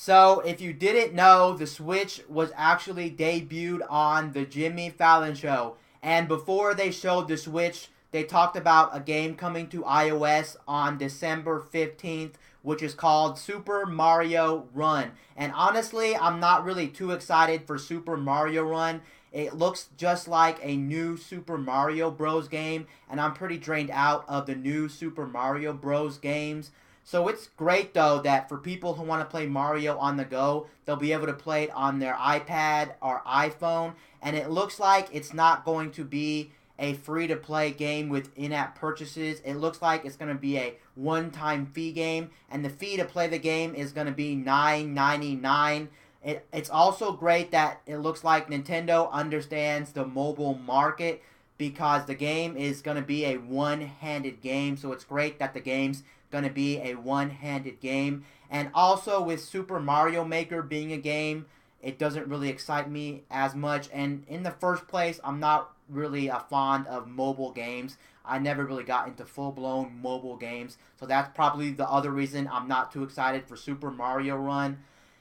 So, if you didn't know, the Switch was actually debuted on the Jimmy Fallon show. And before they showed the Switch, they talked about a game coming to iOS on December 15th, which is called Super Mario Run. And honestly, I'm not really too excited for Super Mario Run. It looks just like a new Super Mario Bros. Game, and I'm pretty drained out of the new Super Mario Bros. Games. So it's great though that for people who want to play Mario on the go, they'll be able to play it on their iPad or iPhone. And it looks like it's not going to be a free to play game with in-app purchases. It looks like it's going to be a one-time fee game, and the fee to play the game is going to be $9.99. It's also great that it looks like Nintendo understands the mobile market because the game is going to be a one-handed game. So it's great that the game's going to be a one-handed game. And also with Super Mario Maker being a game, it doesn't really excite me as much. And in the first place, I'm not really fond of mobile games. I never really got into full-blown mobile games. So that's probably the other reason I'm not too excited for Super Mario Run.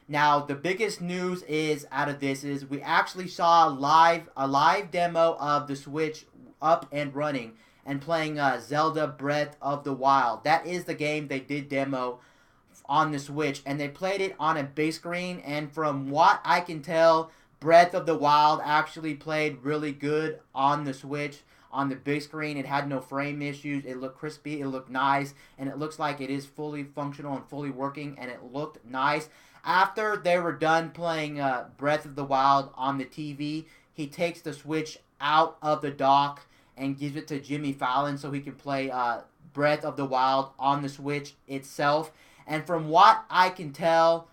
Now, the biggest news is out of this is we actually saw a live demo of the Switch up and running and playing Zelda Breath of the Wild. That is the game they did demo on the Switch, and they played it on a big screen, and from what I can tell, Breath of the Wild actually played really good on the Switch. On the big screen, it had no frame issues, it looked crispy, it looked nice, and it looks like it is fully functional and fully working, and it looked nice. After they were done playing Breath of the Wild on the TV, he takes the Switch out of the dock and gives it to Jimmy Fallon so he can play Breath of the Wild on the Switch itself. And from what I can tell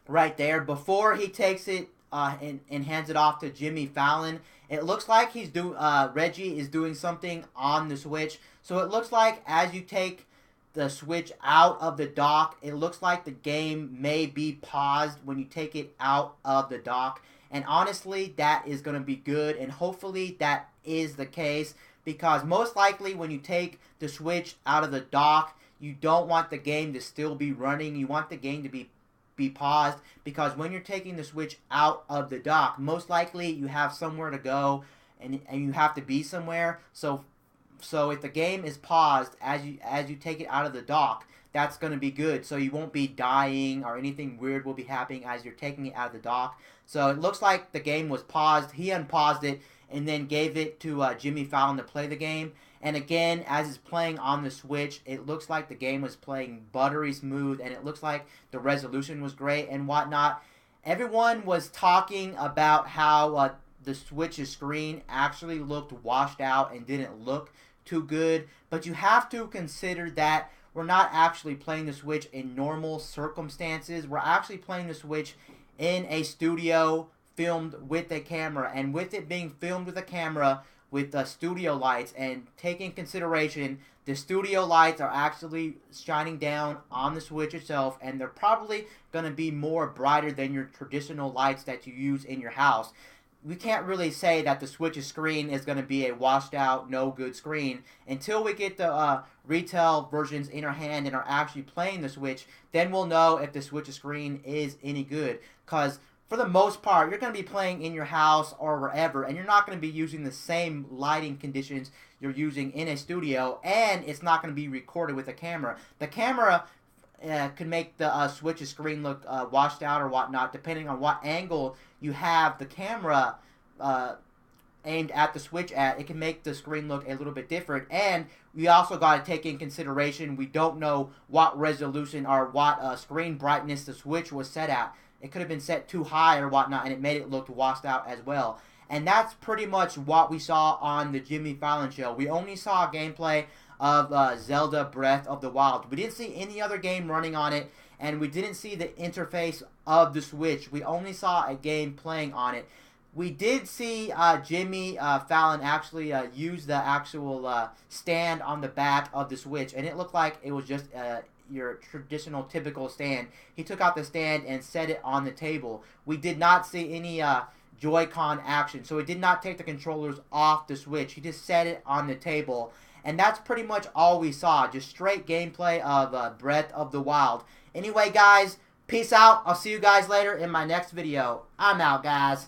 right there, before he takes it and hands it off to Jimmy Fallon, it looks like Reggie is doing something on the Switch. So it looks like as you take the Switch out of the dock, it looks like the game may be paused when you take it out of the dock. And honestly, that is going to be good, and hopefully that is the case, because most likely when you take the Switch out of the dock, you don't want the game to still be running. You want the game to be paused, because when you're taking the Switch out of the dock, most likely you have somewhere to go and you have to be somewhere. So if the game is paused as you take it out of the dock, that's going to be good. So you won't be dying or anything weird will be happening as you're taking it out of the dock. So it looks like the game was paused. He unpaused it and then gave it to Jimmy Fallon to play the game. And again, as it's playing on the Switch, it looks like the game was playing buttery smooth, and it looks like the resolution was great and whatnot. Everyone was talking about how the Switch's screen actually looked washed out and didn't look too good. But you have to consider that we're not actually playing the Switch in normal circumstances. We're actually playing the Switch in a studio filmed with a camera. And with it being filmed with a camera, with studio lights, and taking consideration the studio lights are actually shining down on the Switch itself, and they're probably going to be more brighter than your traditional lights that you use in your house. We can't really say that the Switch's screen is going to be a washed out, no good screen until we get the retail versions in our hand and are actually playing the Switch. Then we'll know if the Switch's screen is any good, because for the most part, you're going to be playing in your house or wherever, and you're not going to be using the same lighting conditions you're using in a studio, and it's not going to be recorded with a camera. The camera could make the Switch's screen look washed out or whatnot, depending on what angle you have the camera aimed at the Switch at. It can make the screen look a little bit different, and we also got to take in consideration we don't know what resolution or what screen brightness the Switch was set at. It could have been set too high or whatnot, and it made it look washed out as well. And that's pretty much what we saw on the Jimmy Fallon show. We only saw gameplay of Zelda Breath of the Wild. We didn't see any other game running on it, and we didn't see the interface of the Switch. We only saw a game playing on it. We did see Jimmy Fallon actually use the actual stand on the back of the Switch, and it looked like it was just your traditional typical stand. He took out the stand and set it on the table. We did not see any Joy-Con action, so he did not take the controllers off the Switch. He just set it on the table, and that's pretty much all we saw, just straight gameplay of Breath of the Wild. Anyway, guys, Peace out. I'll see you guys later in my next video. I'm out, guys.